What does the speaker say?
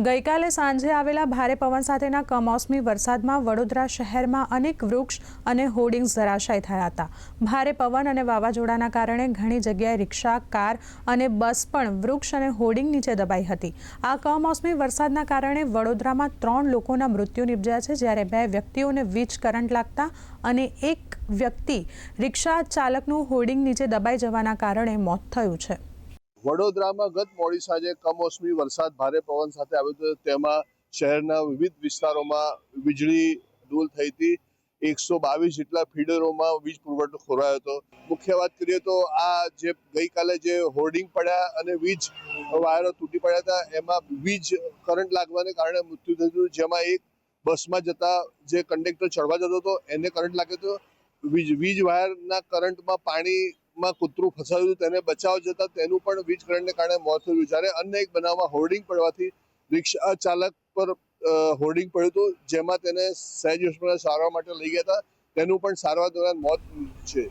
ગઈકાલે સાંજે આવેલા ભારે પવન સાથેના કમોસમી વરસાદમાં વડોદરા શહેરમાં અનેક વૃક્ષ અને હોર્ડિંગ્સ ધરાશાયી થયા હતા। ભારે પવન અને વાવાઝોડાના કારણે ઘણી જગ્યાએ રિક્ષા, કાર અને બસ પણ વૃક્ષ અને હોર્ડિંગ નીચે દબાઈ હતી। આ કમોસમી વરસાદના કારણે વડોદરામાં 3 લોકોના મૃત્યુ નિપજ્યા છે, જ્યારે 2 વ્યક્તિઓને વીજ કરંટ લાગતા અને એક વ્યક્તિ રિક્ષા ચાલકનું હોર્ડિંગ નીચે દબાઈ જવાના કારણે મોત થયું છે। વડોદરામાં ગત મોડી સાંજે કમોસમી વરસાદ ભારે પવન સાથે આવ્યો હતો। તેમાં શહેરના વિવિધ વિસ્તારોમાં વીજળી ડૂલ થઈ હતી। 122 જેટલા ફીડરોમાં વીજ પુરવઠો ખોરવાયો હતો। મુખ્ય વાત કરીએ તો આ જે ગઈકાલે જે હોર્ડિંગ પડ્યા અને વીજ વાયરો તૂટી પડ્યા હતા, એમાં વીજ કરંટ લાગવાને કારણે મૃત્યુ થયું હતું, જેમાં એક બસમાં જતા જે કંડક્ટર ચડવા જતો હતો એને કરંટ લાગ્યો હતો। વીજ વાયરના કરંટમાં પાણીમાં કૂતરું ફસાયું હતું, તેને બચાવ જતા તેનું પણ વીજ કરંટને કારણે મોત થયું। જ્યારે અન્ય એક બનાવમાં હોર્ડિંગ પડવાથી રિક્ષા ચાલક પર હોર્ડિંગ પડ્યું હતું, જેમાં તેને સહેજ હોસ્પિટલ સારવાર માટે લઈ ગયા હતા, તેનું પણ સારવાર દરમિયાન મોત છે।